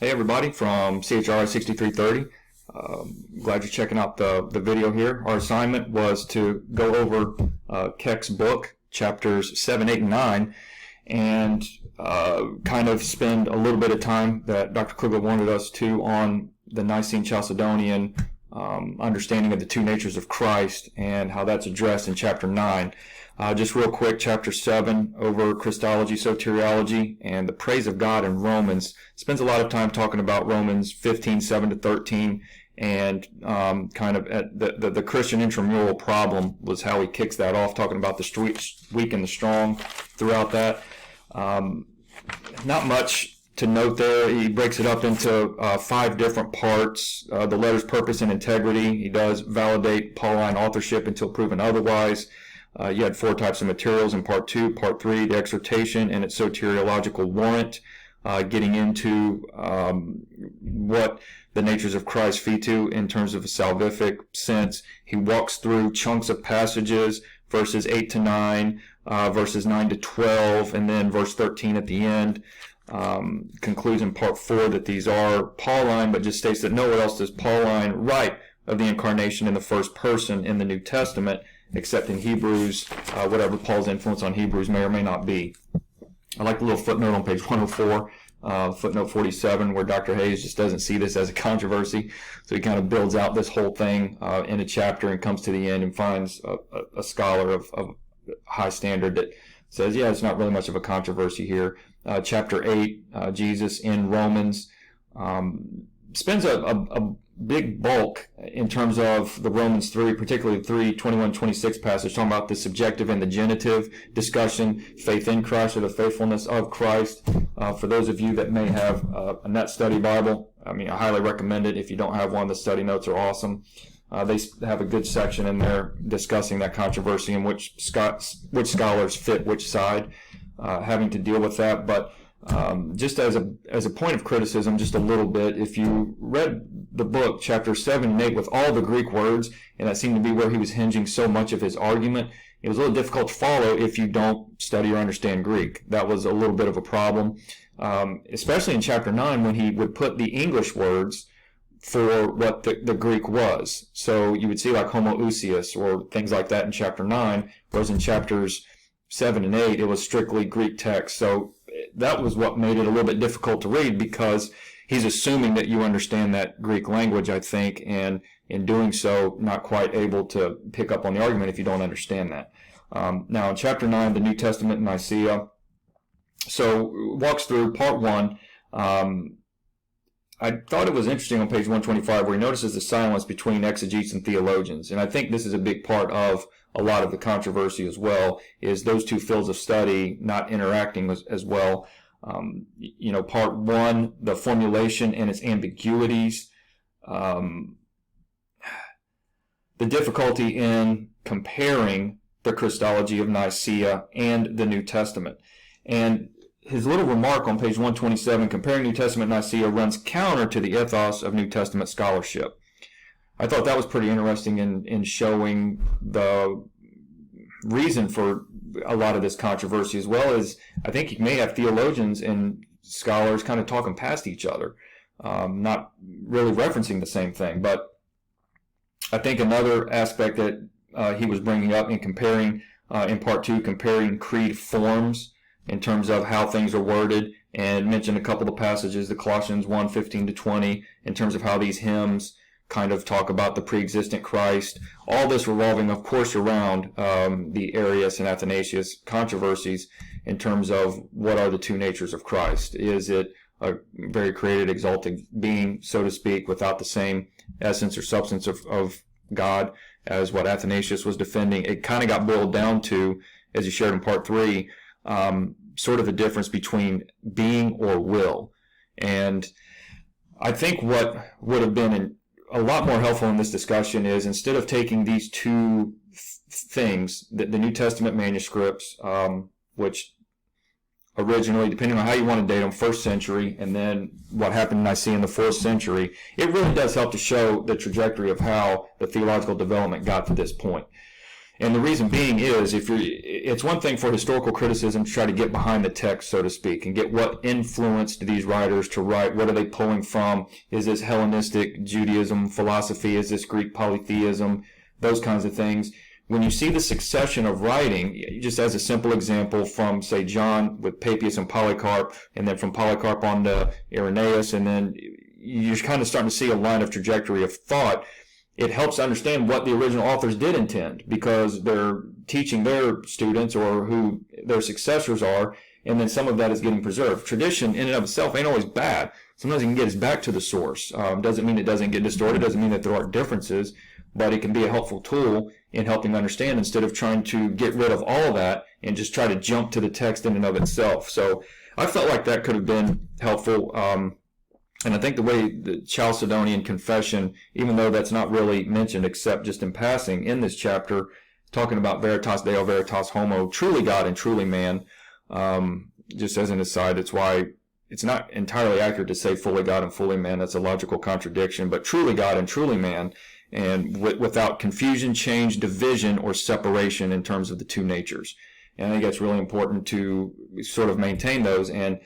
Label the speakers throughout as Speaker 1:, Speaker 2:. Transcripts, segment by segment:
Speaker 1: Hey everybody from CHRI 6330. Glad you're checking out the video here. Our assignment was to go over Keck's book, chapters 7, 8, and 9, and kind of spend a little bit of time that Dr. Kluger wanted us to on the Nicene Chalcedonian understanding of the two natures of Christ and how that's addressed in chapter 9. Just real quick, chapter 7 over Christology, soteriology, and the praise of God in Romans. Spends a lot of time talking about Romans 15, 7 to 13, and kind of at the Christian intramural problem was how he kicks that off, talking about the weak and the strong throughout that. Not much to note there. He breaks it up into 5 different parts. The letter's purpose and integrity. He does validate Pauline authorship until proven otherwise. You had 4 types of materials in part 2. Part 3, the exhortation and its soteriological warrant, getting into what the natures of Christ feed to in terms of a salvific sense. He walks through chunks of passages, verses 8 to 9, verses 9 to 12, and then verse 13 at the end. Concludes in part 4 that these are Pauline, but just states that nowhere else does Pauline write of the incarnation in the first person in the New Testament, except in Hebrews, whatever Paul's influence on Hebrews may or may not be. I like the little footnote on page 104, footnote 47, where Dr. Hayes just doesn't see this as a controversy. So he kind of builds out this whole thing in a chapter and comes to the end and finds a scholar of high standard that says, yeah, it's not really much of a controversy here. Chapter 8, Jesus in Romans, spends a big bulk in terms of the Romans 3, particularly 3, 21, 26 passage, talking about the subjective and the genitive discussion, faith in Christ or the faithfulness of Christ. For those of you that may have a Net Study Bible, I highly recommend it. If you don't have one, the study notes are awesome. They have a good section in there discussing that controversy and which scholars fit which side, having to deal with that. But just as a point of criticism, just a little bit, if you read the book, chapter 7 and 8, with all the Greek words, and that seemed to be where he was hinging so much of his argument, it was a little difficult to follow if you don't study or understand Greek. That was a little bit of a problem, especially in chapter 9 when he would put the English words for what the Greek was. So you would see like homoousios or things like that in chapter 9, whereas in chapters 7 and 8, it was strictly Greek text. So that was what made it a little bit difficult to read, because he's assuming that you understand that Greek language, I think, and in doing so, not quite able to pick up on the argument if you don't understand that. Now, in chapter 9, the New Testament in Nicaea, so walks through part 1. I thought it was interesting on page 125 where he notices the silence between exegetes and theologians, and I think this is a big part of a lot of the controversy as well, is those two fields of study not interacting as well. Part 1, the formulation and its ambiguities, the difficulty in comparing the Christology of Nicaea and the New Testament. And his little remark on page 127, comparing New Testament and Nicaea, runs counter to the ethos of New Testament scholarship. I thought that was pretty interesting in showing the reason for a lot of this controversy, as well as I think you may have theologians and scholars kind of talking past each other, not really referencing the same thing. But I think another aspect that he was bringing up in comparing, in part 2, comparing creed forms in terms of how things are worded, and mentioned a couple of passages, the Colossians 1, 15 to 20, in terms of how these hymns kind of talk about the pre-existent Christ. All this revolving, of course, around the Arius and Athanasius controversies in terms of what are the two natures of Christ. Is it a very created, exalted being, so to speak, without the same essence or substance of God as what Athanasius was defending? It kind of got boiled down to, as you shared in part 3, sort of a difference between being or will. And I think what would have been a lot more helpful in this discussion is, instead of taking these two things, the New Testament manuscripts, which originally, depending on how you want to date them, 1st century, and then what happened in Nicaea in the 4th century, it really does help to show the trajectory of how the theological development got to this point. And the reason being is, it's one thing for historical criticism to try to get behind the text, so to speak, and get what influenced these writers to write. What are they pulling from? Is this Hellenistic Judaism philosophy? Is this Greek polytheism? Those kinds of things. When you see the succession of writing, just as a simple example from, say, John with Papias and Polycarp, and then from Polycarp on to Irenaeus, and then you're kind of starting to see a line of trajectory of thought. It helps understand what the original authors did intend, because they're teaching their students or who their successors are, and then some of that is getting preserved. Tradition in and of itself ain't always bad. Sometimes it can get us back to the source. Doesn't mean it doesn't get distorted, doesn't mean that there aren't differences, but it can be a helpful tool in helping understand instead of trying to get rid of all of that and just try to jump to the text in and of itself. So I felt like that could have been helpful. And I think the way the Chalcedonian Confession, even though that's not really mentioned except just in passing in this chapter, talking about veritas Deo, veritas homo, truly God and truly man, just as an aside, it's why it's not entirely accurate to say fully God and fully man. That's a logical contradiction, but truly God and truly man, and without confusion, change, division, or separation in terms of the two natures. And I think that's really important to sort of maintain those. And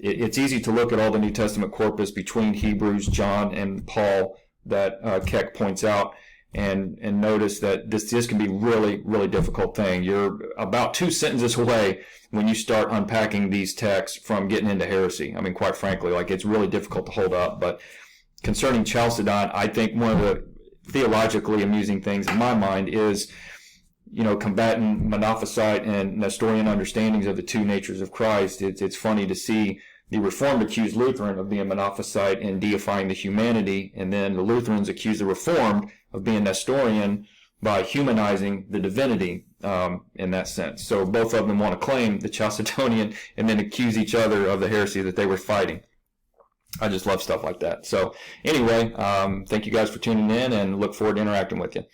Speaker 1: it's easy to look at all the New Testament corpus between Hebrews, John, and Paul that Keck points out, and notice that this can be really, really difficult thing. You're about 2 sentences away when you start unpacking these texts from getting into heresy. I mean, quite frankly, like, it's really difficult to hold up. But concerning Chalcedon, I think one of the theologically amusing things in my mind is, combating Monophysite and Nestorian understandings of the two natures of Christ. It's funny to see the Reformed accuse Lutheran of being Monophysite and deifying the humanity, and then the Lutherans accuse the Reformed of being Nestorian by humanizing the divinity in that sense. So both of them want to claim the Chalcedonian and then accuse each other of the heresy that they were fighting. I just love stuff like that. So anyway, thank you guys for tuning in, and look forward to interacting with you.